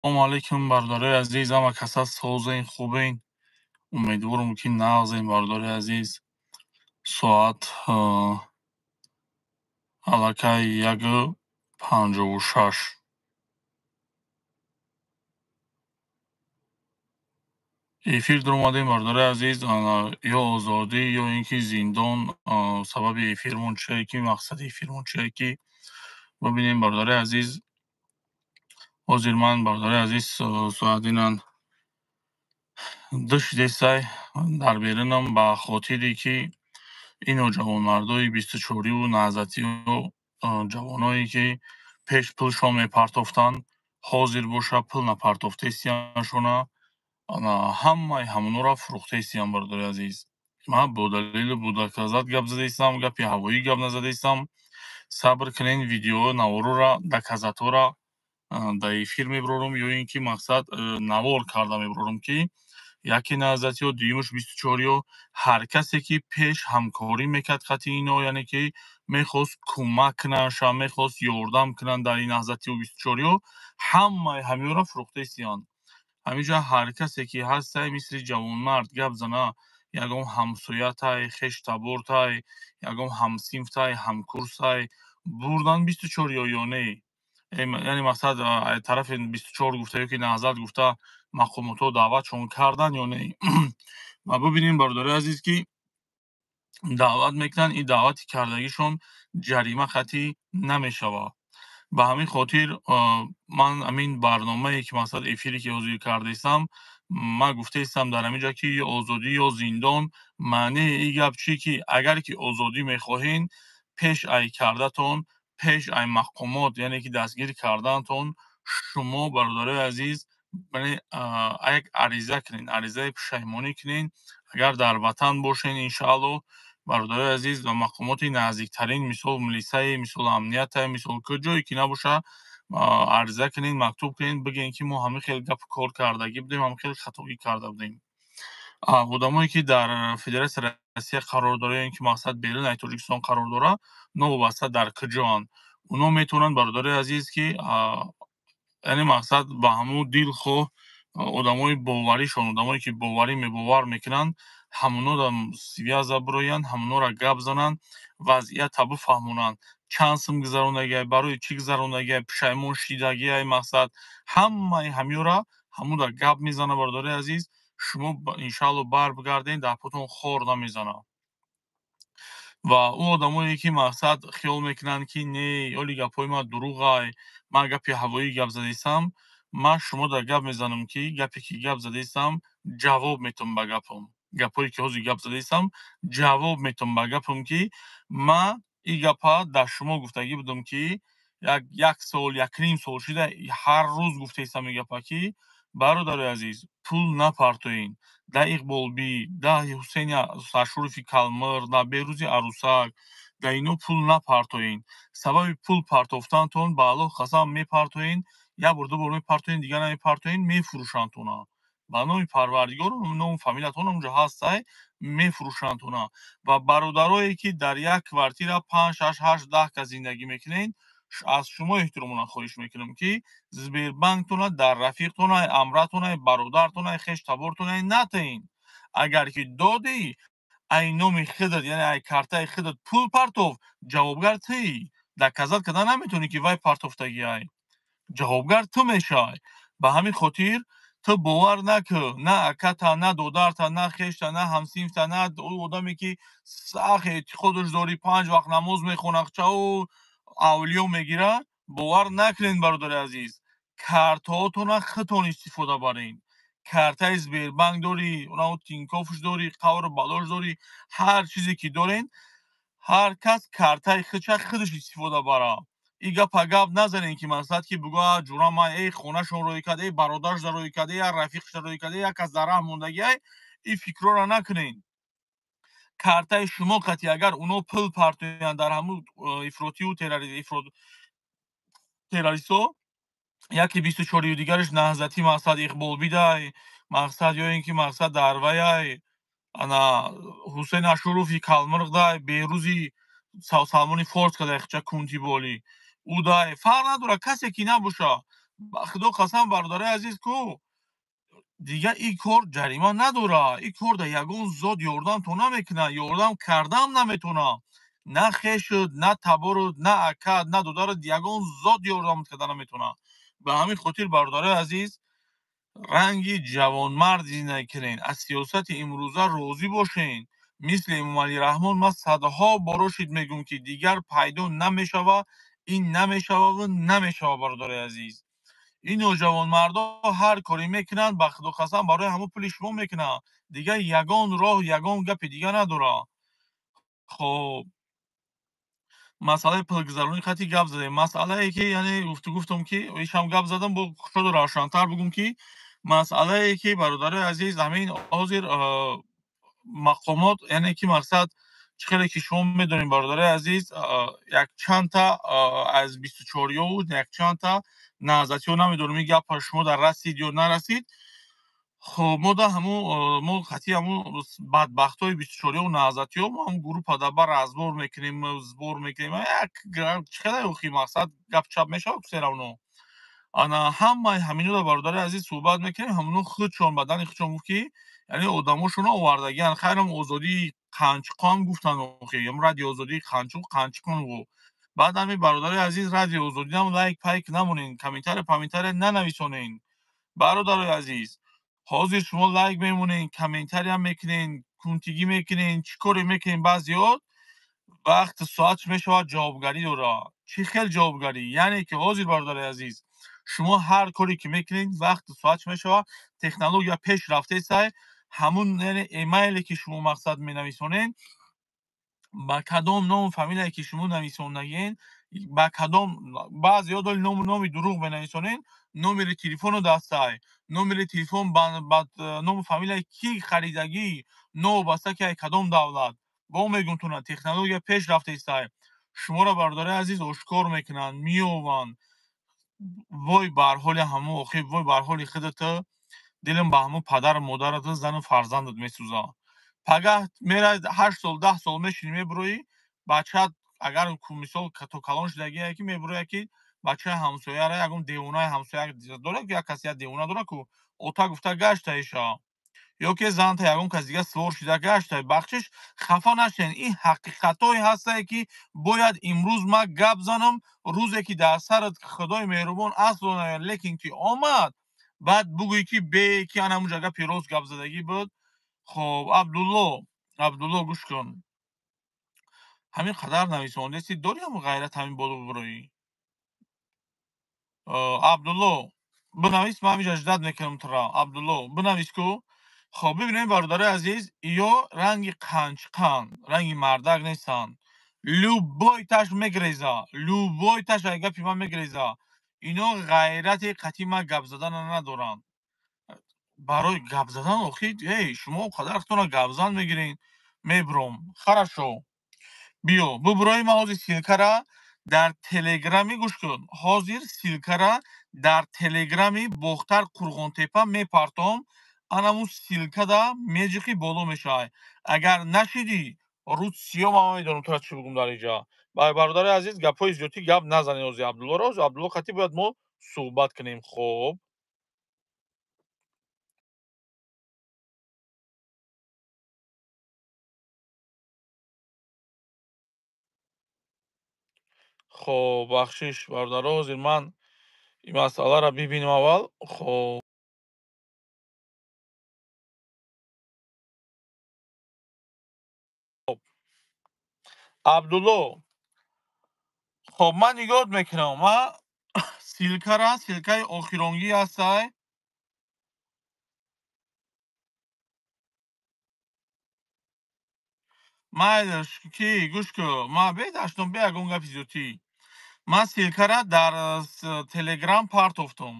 Салому алейкум, бардораи азиз, ҳама каса созен, хубен? Умедворам, ки нағзем, бардораи азиз. Соат аллакай 1:56. Эфир дар омадем, бардораи азиз. Ё озодӣ, ё ин ки зиндон. Сабаби эфирмон чие ки, мақсади эфирмон чие ки, бубинем, бардораи азиз. Ҳозир ман, бардораи азиз, соатинан душидесай дар берунам ба хотире ки ино ҷавонмардои 24-ю наҳзатию ҷавоное ки пеш пулшон мепартофтанд, ҳозир боша пул напартофтесияшона, ҳамаи ҳамонро фурӯхтесиян, бардораи азиз. Ман бо далели будаказат гап задаистам, гапи ҳавоӣ гап назадаистам. Сабр кунен, видеоҳо наворора, доказатора дар эфир мебарорам, ё ин ки мақсад навор карда мебарорам ки яке наҳзатиё, дуюмаш 24-ё, ҳар касе ки пеш ҳамкорӣ мекард хати ино, яъне ки мехост кӯмак кунанша, мехост ёрдам кунанд дар ин наҳзатиё 24-ё, ҳамаи ҳамёнро фурӯхтесиянд. ҳаминҷа ҳар касе ки ҳастай, мисли ҷавонмард гап зана, ягон ҳамсоятай, хештабортай, ягон ҳамсинфтай, ҳамкурсай бурдан 24-ё ё не? Яъне мақсад тарафи 24 гуфта ё ки наҳзат гуфта мақомотҳо даъватшон кардан ё не? Ва бубинем, бардораи азиз, ки даъват мекунанд, ин даъвати кардагишон ҷарима хати намешавад. Ба ҳамин хотир ман ҳамин барномае ки мақсад эфире ки ҳозир кардаистам, ман гуфтаистам дар ҳамин ҷо ки ё озодӣ ё зиндон. маънии ин гап чие ки агар ки озодӣ мехоҳед, пеш ай кардатон, пеш ай маҳкумот, яъне ки дастгир карданатон, шумо, бародарои азиз, як ариза кунед, аризаи пушаймонӣ кунед. Агар дар ватан бошед, иншаалло, бародарои азиз, ва мақомоти наздиктарин, мисол милисае, мисол амнияте, мисол куҷое ки набоша, ариза кунед, мактуб кунед, бигӯед ки мо ҳамин хел гап кор кардагӣ будем, ҳамин хел хатоӣ карда будем. Одамое ки дар Федератсияи Россия қарор доранд, ё ки мақсад беруни Тоҷикистон қарор дорад, новобаста дар куҷоанд, онҳо метавонанд, бародарои азиз, ки яъне мақсад ба ҳамон дилхоҳ одамои боваришон, одамое ки бовар мекунанд, ҳамонро связа бироянд, ҳамонро гап зананд, вазъиятро бифаҳмонанд, чанд сум гузаронагиай, барои чӣ гузаронагиай, пушаймон шидагиай, мақсад ҳамаи ҳамёнро ҳамонро гап мезанад, бародарои азиз. Шумо иншаалло барбигардед, даҳпотон хор намезанад. Ва ӯ одамое ки мақсад хиёл мекунанд ки не, оли гапҳои ман дуруғай, ман гапи ҳавоӣ гап задаистам, ман шуморо гап мезанам ки гапе ки гап задаистам, ҷавоб метавам ба гапам. Гапҳое ки ҳозир гап задаистам, ҷавоб метавам ба гапам, ки ман ин гапа дар шумо гуфтагӣ будам ки як сол, якним сол шуда ҳар рӯз гуфтаистам ин гапа ки бародарои азиз, пул напартоед. Да Иқболбӣ, да Ҳусейни Саршуруфи Калмыр, да Беҳрӯзи Арӯсак, да ино пул напартоед. Сабаби пул партофтанатон ба Аллоҳ қасам мепартоед, як бор ду бор мепартоед, дигар намепартоед, мефурӯшандтона. Ба номи Парвардигор, номи фамилиятон онҷо ҳастай, мефурӯшандтона. Ва бародарое ки дар як квартира 5, 6, 8, 10 кас зиндагӣ мекунед, аз шумо эҳтиромона хоҳиш мекунам ки Сбербанктона дар рафиқтонай, амратонай, бародартонай, хештабортонай натаед. Агар ки додӣ, ай номи худат, яъне ай картаи худат пул партофт, ҷавобгар туӣ. Доказат кардан наметавонӣ ки вай партофтагиай. ҷавобгар ту мешавай. Ба ҳамин хотир ту бовар накун, на аката, на додарта, на хешта, на ҳамсинфта, на ӯ одаме ки сахт эътиқодаш дорӣ, 5 вақт намоз мехонад, чао авлиё мегирад, бовар накунед, бародари азиз. Картҳоятонро худтон истифода баред. Картаи Сбербанк дорӣ, Тинькоффш дорӣ, қавру балош дорӣ, ҳар чизе ки доред, ҳар кас картаи худша худаш истифода барад. ин гапа гап назанед ки мақсад ки бигӯяд ҷурама, хонашон роӣ кард, бародараш роӣ кард, рафиқаш роӣ кард, як кас дар раҳ мондагиай, ин фикрҳоро накунед. Картаи шумо қати агар онҳо пул партоянд дар ҳамун ифротию террористҳо, яки 24-ю дигараш наҳзатӣ, мақсад Иқболбидай, мақсад ё ин ки мақсад дар ваяй Ҳусейн Ашуруфи Калмырғдай, Беҳрӯзи Салмони Форскадай хча Кунтиболӣ, ӯдай фарқ надорад, касе ки набоша, ба худо қасам, бародари азиз, ку дига ин кор ҷарима надора. Ин кор да ягон зот ёрдамтон намекунад, ёрдам кардам наметона. На хешуд, на таборуд, на акад, на додаруд, ягон зот ёрдамат карда наметона. Ба ҳамин хотир, бародари азиз, ранги ҷавонмард зиндагӣ кунед. Аз сиёсати имрӯза розӣ бошен. Мисли Эмомалӣ Раҳмон ман садҳо боро шид мегӯям, ки дигар пайдо намешава, ин намешававу намешава, бародари азиз. Ин ноҷавонмардо ҳар коре мекунанд, ба худо қасам, барои ҳамон пули шумо мекунанд. Дигар ягон роҳ, ягон гапи дига надорад. Хоб, масъалаи пулгузаронӣ қатъи гап задем. Масъалае ки яъне гуфтум ки ишам гап задам, бо шояд равшантар бигӯм, ки масъалае ки бародари азиз, ҳамин ҳозир мақомот, яъне ки мақсад чӣ хеле ки шумо медонед, бародари азиз, якчандта аз 24-ё якчандта наъзатиё, намедонам ин гап шумода расид ё нарасид. Хоб, мо да ҳамун мо қатъи ҳамун бадбахтои 24-ё наъзатиё, мо ҳамун группа даба разбор мекунем, збор мекунем. Як чӣ хеле охи мақсад гапчап мешавад кусеравно. Ана ҳамаи ҳаминуда, бародари азиз, суҳбат мекунем. ҳамуно худшон ба дани худшон гуфт, ки яъне одамошона овардагиянд. Хайрам озодии Қанчиқо ҳам гуфтанд, охи ям радиои озодии Қанчиқо. Баъд ҳамин, бародари азиз, радиои озодиам лайк пайк намонен, комментария паментария нанависонен. Бародари азиз, ҳозир шумо лайк мемонен, комментария мекунен, кунтигӣ мекунен, чӣ коре мекунен, баъзиҳо вақти соатш мешавад ҷавобгарӣ дорад. Чӣ хел ҷавобгарӣ? Яъне ки ҳозир, бародари азиз, шумо ҳар коре ки мекунед, вақти соатш мешавад, технология пеш рафтаи сай, ҳамун яъне эмейле ки шумо мақсад менависонед, ба кадом ному фамилияе ки шумо нависондагиен, ба кадом, баъзеҳо дори номи дурӯғ менависонен, номери телефону дастай, номери телефон ба ному фамилияи ки харидагӣ, новобаста ки кадом давлат. Бо мегӯтонад, технология пеш рафтаи сай. Шуморо, бародари азиз, ошкор мекунанд, меёванд. Вой бар ҳоли ҳамон, охи вой бар ҳоли худату. Дилам ба ҳамон падару модарату, зану фарзандат месӯзад. Пагаҳ мераи 8 сол 10 сол мешинӣ, мебуроӣ бачаат, агар мисол то калон шудагие, ки мебурояд, ки бачаи ҳамсояро, ягон девонаи ҳамсоя дорад, ки як касе як девона дорад, ку ота гуфта гашта иша, ё ки занта ягон кас дига свор шуда гашта. Бахшиш, хафа нашавед. Ин ҳақиқатҳое ҳастае, ки бояд имрӯз ман гап занам, рӯзе ки дар сарат Худои меҳрубон асло наёяд, лекин ки омад, баъд бугӯӣ, ки бе, ки ана ҳамунҷа гапи рост гапзадагӣ буд. Хоб, Абдулло, гӯш кун. Ҳамин қадар нависондеси, дорӣ ҳамун ғайрат, ҳамин боло бибуроӣ. Абдулло, бинавис, ман ҳаминҷа ждат мекунам туро. Абдулло, бинавис ку. Хоб, бибинед, бародари азиз, ё ранги қанчиқанд, ранги мардак нестанд. Любойташ мегреза, любойташ ай гапи ман мегреза. Ино ғайрати қатъи ман гап задана надоранд. Барои гап задан, охи, шумо қадар худтона гапзан мегиред. Мебурам. Харашо. Биё, бибуроӣ, ман ҳозир силкара дар телеграми, гӯш кун, ҳозир силкара дар телеграми Бохтар Қурғонтепа мепартом. Анамун силкада меҷиқи, боло мешавад. Агар нашидӣ, рӯз сиём, ман медонам тура чӣ бигӯм дар инҷа. Бародари азиз, гапҳои зиёдӣ гап назанед. ҳозир Абдуллоро, Абдулло қатъи бояд мо суҳбат кунем. Хоб. Хоб, бахшиш, бародаро, ҳозир ман ин масъаларо бибинам аввал. Хоб. Абдулло, хоб, ман нигоҳат мекунам. Ман силкара, силкаи охиронгӣ ҳастай. Майлаш ки, гӯш кун, ман бедаштум, бе ягон гапи зиёдӣ. Ман силкара дар телеграм партофтум.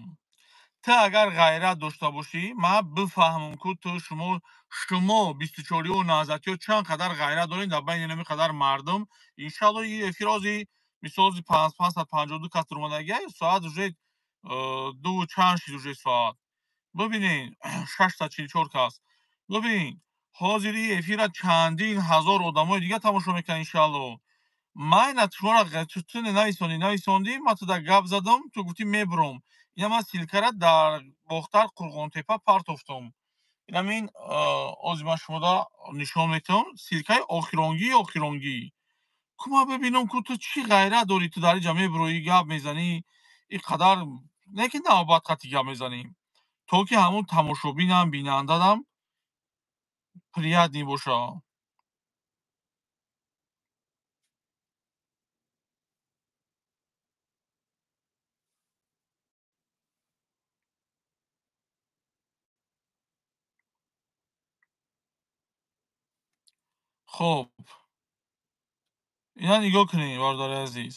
Ту агар ғайрат дошта бошӣ, ман бифаҳмам, ку ту шумо 24-ё наъзатиё чанд қадар ғайрат доред дар байни ҳамин қадар мардум. Иншалло ин эфир ҳозир мисол 552 кас омадагия, соат уже 2 чанд шид уже соат. Бубинед, 644 кас. Бубин, ҳозир ин эфира чандин ҳазор одамои дига тамошо мекунанд, иншалло. Майнат шуморо ту нависондӣ, ман туда гап задам, ту гуфтӣ мебурам. ина ман силкара дар бохтар Қурғонтепа партофтам. Инамин ози ман шумода нишон метавам силкаи охиронгӣ. Ку ман бибинам ку ту чӣ ғайрат дорӣ, ту дар инҷа мебурӯӣ, гап мезанӣ, ин қадар не ки навбат қатӣ гап мезанӣ, то ки ҳамун тамошобинам, бинандадам приятнӣ боша. хоб, ина нигоҳ кунед, бардори азиз.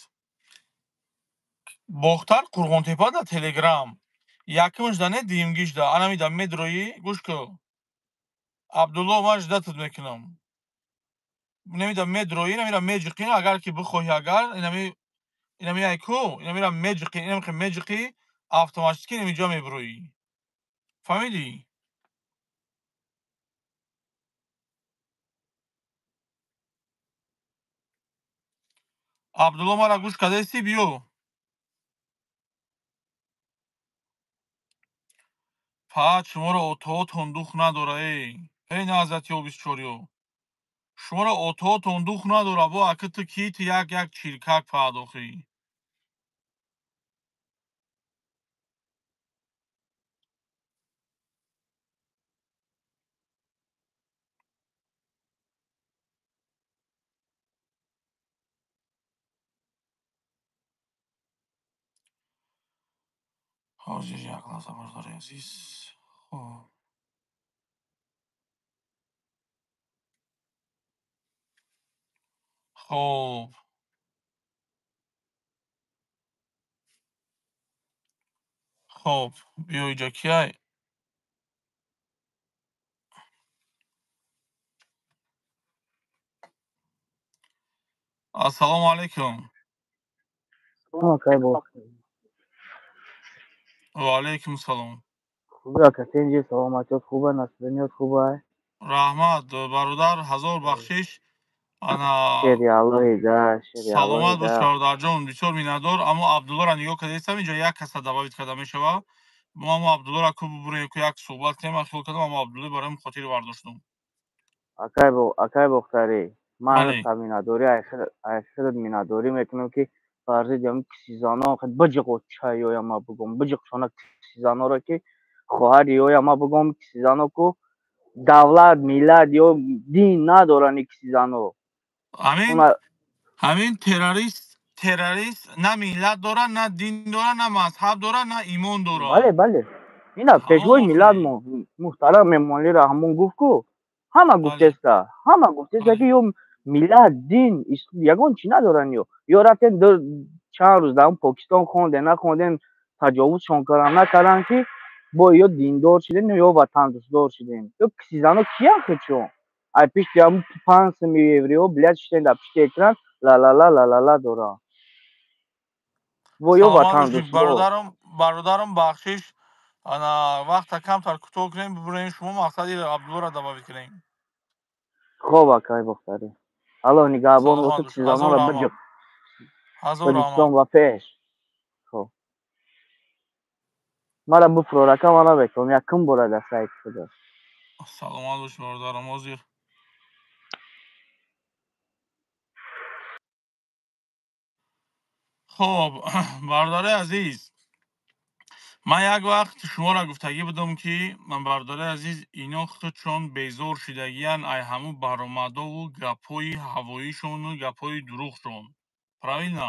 Бохтар Қурғонтепа дар телеграм. Якумш да не, дуюмгиш да. Ана мида медроӣ, гӯш ку. Абдулло, ман ждатат мекунам. Намида медроӣ, намира меҷиқӣ, агар ки бихоҳӣ, агар инами ай ку, инамира меҷиқӣ, инамихе меҷиқӣ, автоматики инамиҷа мебурӯӣ. Фаҳмидӣ? Абдулло, мара гӯш кардасӣ, биё. Фақат шуморо отоотон дух надора, эй наъзатиё бисчориё. Шуморо отоотон дух надора, бо аки ту ки ту як чиркак пардохӣ. ҳозир як лаҳза, бардори азиз. хоб хоб хоб биё иҷа кияй. Ассалому алайкум. Акай бо. Ва алайкум салом. Хуби акасенҷи саломатиёт хуба, настроениёт хуба? Раҳмат, бародар, ҳазор бахшиш. Ана Шери Аллоҳи да, шери Аллоҳи саломат бош да. бародарҷон, бисёр миннатдор. Аммо Абдуллоро нигоҳ кардастам, инҷа як каса дававит карда мешава. Мо аммо Абдуллоро ку бубурем, ку як суҳбат тема хело кардам, аммо Абдулло барои хотири бардоштам. Акай Бохтарӣ, ман Бале. минатдорӣ айхелат минатдорӣ мекунам, ки фарзи ҷамъи кисизанон хед биҷиқо чайёя ма бигом, биҷиқшона кисизаноро, ки хоҳар ёя ма бигом, кисизано ку давлат, миллат ё дин надоранд кисизано. Ҳамин террорист на миллат дорад, на дин дорад, на мазҳаб дорад, на имон дорад. Бале. Ина пешвои Тамом миллат охир. муҳтарам Эмомалӣ раҳмон гуфт ку ҳама гуфтеста ки ё миллат, дин, ягон чӣ надоранд ё рафтем чанд рӯз дар Покистон хондем, нахондем, таҷовузшон карданд, накарданд, ки бо ё диндор шудем, ё ватандӯстдор шудем. Ё кисизано киянд худшон? Ай пишти ҳамун 500,000 евреҳо билет шиштем дар пишти экран ла доранд. Во ё Саломат бошед ватандӯстдор. бародарам бахшиш. Ана вақта камтар кӯтоҳ кунем, бибурем шумо мақсади Абдуллоро дававит кунем. Хоб акай Бохтарӣ. Аллоҳ нигаҳбон Саломат бошад, бош. кисизанонро биҷиқ. Ҳазор Таҷикистон раҳмат. ва пеш. Хоб. Мара буфурор ака, ман наметавонам якум бора дар сайт шуда. Саломат бош бародарам, ҳозир. хоб, бародари азиз, ман як вақт шуморо гуфтагӣ будам, ки бародари азиз, ино худшон безор шудагиянд ай ҳамун баромадову гапҳои ҳавоишону гапҳои дурӯғшон. Правильно?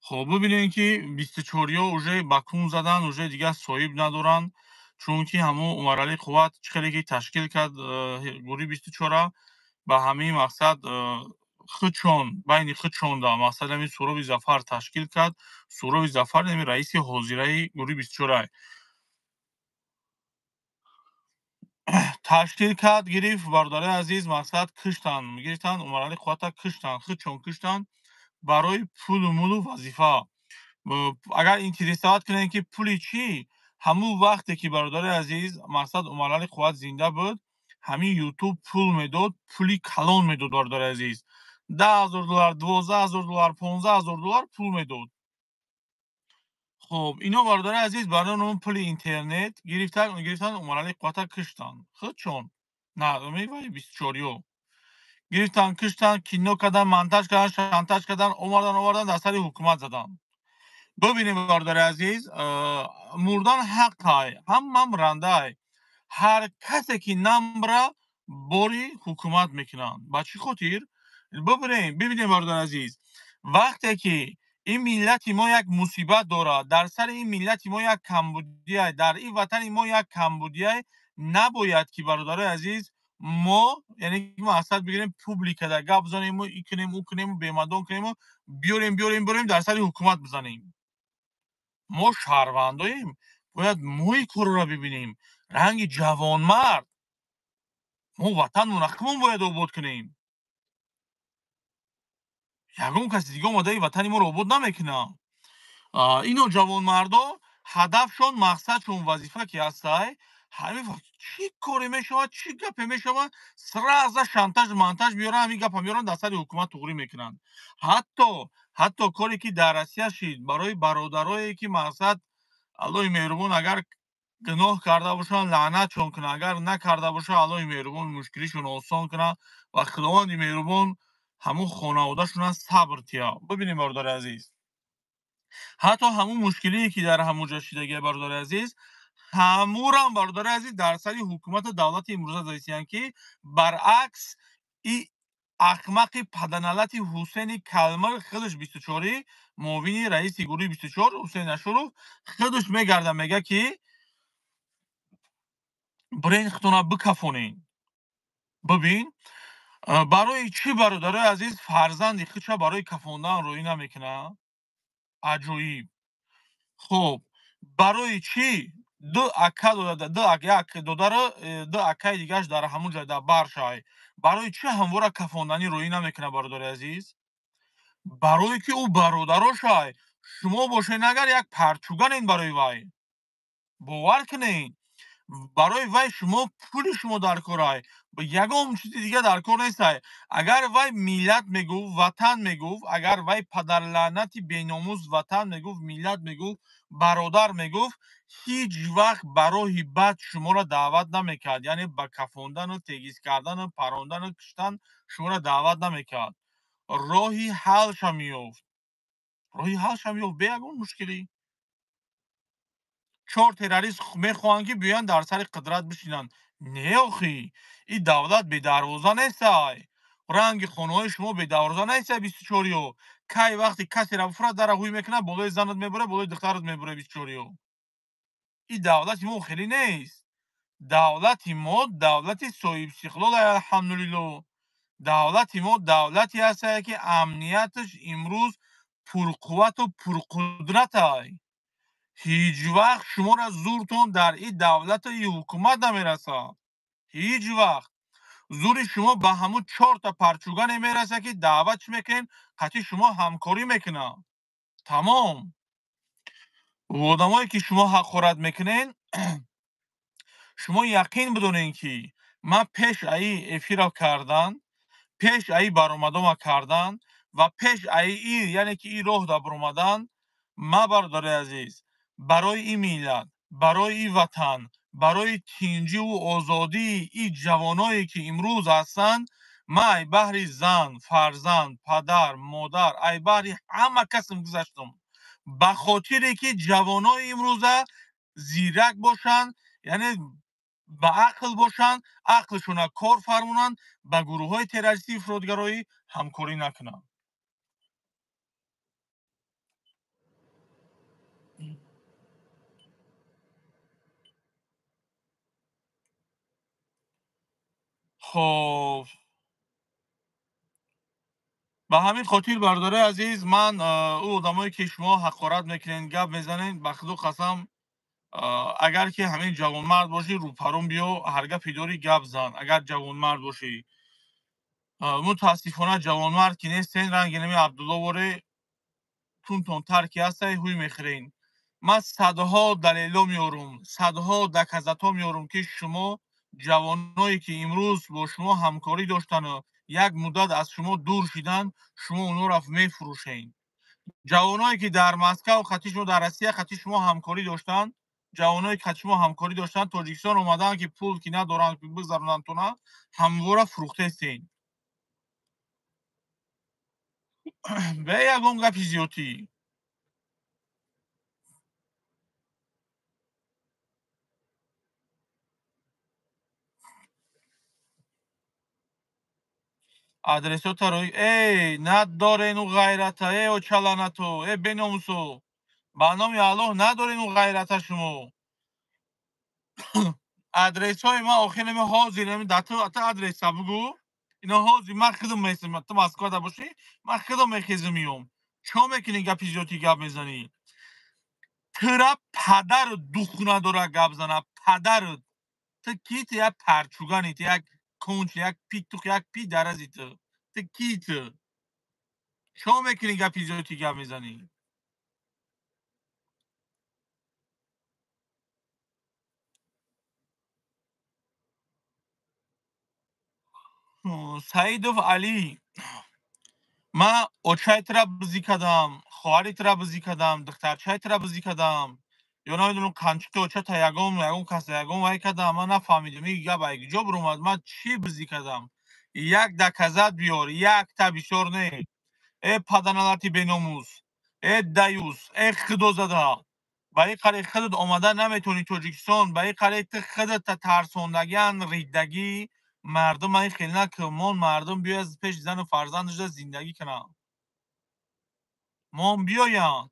хоб, бибинем ки 24-ё уже ба кун задан, уже дигар соҳиб надоранд, чунки ҳамун умаралӣ қувват чӣ хеле ки ташкил кард гурӯҳи 24 ба ҳамин мақсад худшон, байни худшон дар мақсади ҳамин Суҳроби Зафар ташкил кард. Суҳроби Зафар ҳамин раиси ҳозираи гурӯҳи 24 ташкил кард, гирифт. Бародари азиз, мақсад киштанд, гирифтанд умаралӣ қуввата киштанд, худшон киштанд барои пулу мулу вазифа. Агар интересоват кунем ки пули чӣ, ҳамун вақте ки бародари азиз мақсад умаралӣ қувват зинда буд, ҳамин ютуб пул медод, пули калон медод бародари азиз. $10,000, $12,000, $15,000 пул медод. خب اینا باردار عزیز برای اون پول اینترنت گرفتن اومدن قطع کشتن خودشون نظامی وای 24 گرفتن کشتن کینو کردن منتج کردن شانتاج کردن اومدن دستاری حکومت زدن. ببینیم باردار عزیز مردن حق های هم رنده های هر کسی که نمبره باری حکومت میکنن با چی خاطر ببینیم باردار عزیز وقتی که این ملت ما یک مصیبت داره در سر این ملت ما یک کمبودی در این وطن ما یک کمبودی نباید که برادر عزیز ما یعنی ما اصلا بگیریم پوبلیک در گپ بزنیم و این کنیم اون کنیم و بیمدان کنیم و بیاریم در سر حکومت بزنیم. ما شهرونداییم باید موی کار را ببینیم رنگ جوانمرد ما وطن منقمون باید آباد کنیم. یگون کسی دیگه آمده وطن ما رو آباد نمیکنه. اینا جوانمردا هدفشون مقصدشون وظیفه که هسته همین چی کاری میشود چی گپی میشود سراز شانتاج مانتاج بیارن همین گپ میارن دست حکومت توغری میکنن. حتی کاری که در روسیه شید برای برادرایی که مقصد الله مهربون اگر گناه کرده باشن لعنتشون کنه اگر نکرده باشه الله مهربون مشکلشون آسان کنه و خداوند مهربون همون خانواده‌شون صبر تیا. ببینیم برادر عزیز حتی همون مشکلی که در همونجا شدگی برادر عزیز همورم برادر عزیز در سری حکومت دولت امروزه دایستیان که برعکس ای احمق پدنالت حسین کلمر خودش 24 معاون رئیس گروه 24 حسین اشرف خودش میگرده میگه که برین خودتون بکفونین. ببین برای چی برادر عزیز فرزند خودش برای کفوندن روی نمیکنه عجیب. خب برای چی دو اکا دو اکای دیگهش در همون جای در برشای برای چی همواره کفاندنی روی نمیکنه برادر عزیز برای که او برادراشای شما باشین اگر یک پرچوگن این برای وای باور کنین برای وای شما پول شما در کارای با یگام چیزی دیگه در کار نیست. اگر وای میلت میگو وطن میگو اگر وای پدر لعنتی بیناموز وطن میگو میلت میگو برادر میگو هیچ وقت برای بد شما را دعوت نمیکرد یعنی با کفاندن و تگیز کردن و پراندن و کشتن شما را دعوت نمیکرد. راهی حلش میافت به یگان مشکلی 4 تروریست میخوان که بیان در سر قدرت بشینن. نه آخی این دولت به دروازه نیست رنگ خانه شما به دروازه نیست 24 کی وقتی کسی را بفرد در روی میکنه بالای زنت میبره بالای دخترت میبره 24 این دولت ما خیلی نیست. دولت ما دولت صاحب استقلال الحمدلله. دولت ما دولتی هست که امنیتش امروز پرقوت و پرقدرت است. هیچ وقت شما را زورتون در این دولت و این حکومت نمیرسه. هیچ وقت زور شما به همون 4 تا پرچوگان نمیرسه که دعوت میکن قطعی شما همکاری میکنه تمام. و آدمایی که شما حقارت میکنین شما یقین بدونین که من پیش ای افیرا کردن پیش ای برآمدم کردن و پیش ای یعنی که این راه دا برآمدن ما برادر عزیز برای این ملت برای این وطن برای تینجی و آزادی این جوانایی که امروز هستند ما ای بحری زن فرزند پدر مادر ای بحری همه کسم گذاشتم به خاطری که جوانای امروزه زیرک باشن یعنی با عقل باشن عقلشون کار فرمونن با گروه های تروریستی افراطگرایی همکاری نکنن. خب به همین خاطر برادر عزیز من او آدمایی که شما حقارت میکنین گپ میزنین به خدا قسم اگر که همین جوانمرد باشی رو پرون بیا هر گپی داری گپ زن اگر جوانمرد باشی. متاسفانه جوانمرد که نیستین رنگ نمی عبدالله وره تون ترکی هسته هوی میخرین. من صدها دلیلا میارم صدها دکزتا میارم که شما جوانایی که امروز با شما همکاری داشتن و یک مدت از شما دور شدن شما اونو را میفروشین. ҷавоное ки дар Москав хати шумо, дар Россия хати шумо ҳамкорӣ доштанд, ҷавоное ки хати шумо ҳамкорӣ доштанд, Тоҷикистон омаданд ки пул ки надоранд бигзаронандтона, ҳамвора фурӯхтестен. Бе ягон гапи зиёдӣ. Адресотаро надорену ғайрата, очаланато, беномусо. Ба номи Аллоҳ надорену ғайрата шумо. Адресҳои ман охир нами ҳозир нами дату адреса бугу. Ино ҳозир ман худам месам, ту Москвада бошӣ, ман худам мехезам миём. Чо мекунӣ гапи зиёдӣ гап мезанӣ? Тира падарут духу надора гап зана, падарут. Ту ки ту як парчугани, ту як конч, як питух, як пидарази ту. Ту ки ту? Чо мекунӣ гапи зиёдӣ гап мезанӣ? Саидов Али, ман очайтра бизӣ кардам, хоҳаритра бизӣ кардам, духтарчайтра бизӣ кардам. Ё намедонам канчита очата ягон кас ягон вай кардам, ман нафаҳмидам ин гап аз куҷо биромад. Ман чӣ бизӣ кардам? Як доказат биёр, якта бисёр не. Паданалати беномус, даюс, худозада. Ба ин қари худат омада наметавонӣ Тоҷикистон, ба ин қари ту худата тарсондагиан риддагӣ, мардума ин хел накун. Мон мардум биёяд пеши зану фарзандашда зиндагӣ кунанд. Мон биёянд.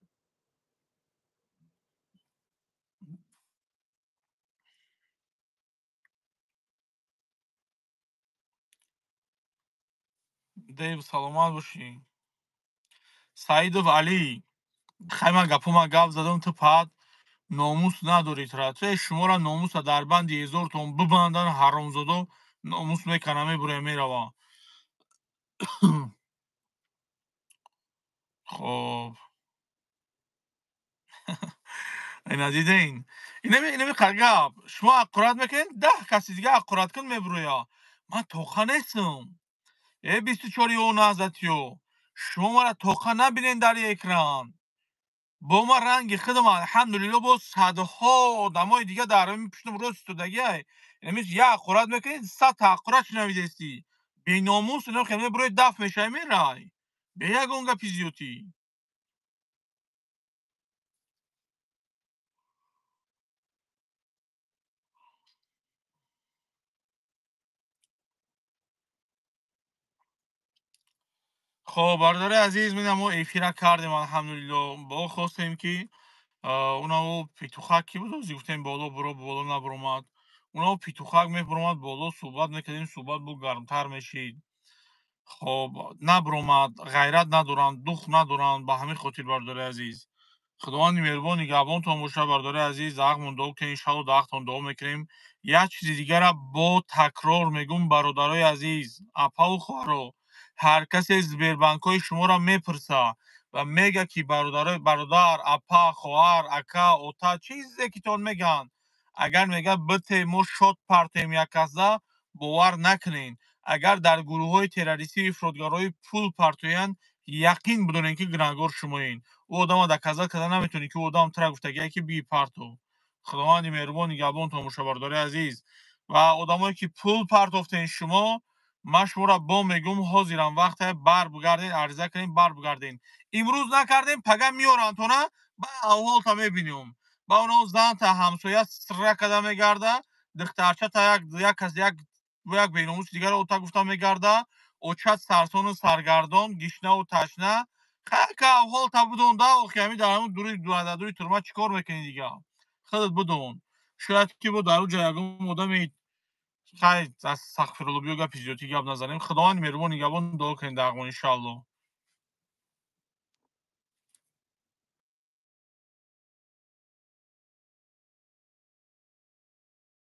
Дев саломат бошӣ. Саидов Али, хай ман гапома гап задам, ту пад номус надорӣ тура. Ту шуморо номуса дар банди 1000 тон бибанданд, ҳаромзодо номус мекана, мебуря, мерава. Хоб. Ина дидин? Инами гап. Шумо аққурат мекунед, 10 каси дига аққурат кун мебуроя. Ман тоқа нестам. 24-ё назатиё. Шумо мара тоқа набинен дар экран. Бо ман ранги худам алҳамдулилло бо садҳо одамои дига дар ҳамин пуштум рост истодагиай. Инамис як аққурат мекунед, 100 та аққурат шунавидести. Беномус инам хел мебурои даф мешавӣ мерай. Бе ягон гапи зиёдӣ. خب برادر عزیز میدم ما ایفیرا کردیم الحمدلله با خواستیم که اونا پیتوخک کی بود از گفتیم بالا برو بالا نبرومد اونا پیتوخک میبرومد بالا صحبت میکردیم صحبت بود گرمتر میشید خب نبرومد غیرت ندارند دوخ ندارند به همین خاطر برادر عزیز خداوند مهربان نگهبانتان باشه برادر عزیز زخم مونده که انشالله دختان دعا میکنیم یک چیز دیگر را با تکرار میگم برادرای عزیز اپا و خواهرا هر کسی از سبربانک‌های شما را میپرسه و میگه که برادر اپا خواهر اکا اوتا چیزی که تون میگن اگر میگه بته ما شات پرتیم یک کسا باور نکنین اگر در گروه های تروریستی افراطگرای پول پرتوین یقین بدونین که گناهکار شمایین او آدم در کذا کذا نمیتونی که او آدم ترا گفته که بی پرتو خداوند مهربان نگهبان تا مشاوردار عزیز و آدمایی که پول پرتافتین شما من شما را با میگم حاضرم وقت بر بگردین عرضه کنین بر بگردین امروز نکردین پگه میارن تو نه با اول تا میبینیم با اونو زن تا همسایه سر کده میگرده دخترچه تا یک کس یک بیناموس دیگر اوتا گفته میگرده اوچت سرسان و سرگردان گشنه و تشنه خیلی اول تا بدون دا اوخیمی در همون دوی ترمه چیکار میکنی دیگه خودت بدون شاید که با درو جایگاه مدام خیلی از سقف رو بیوگا پیزیوتی گب نزنیم خداوند مهربان نگهبان دعا کنید در ان شاء الله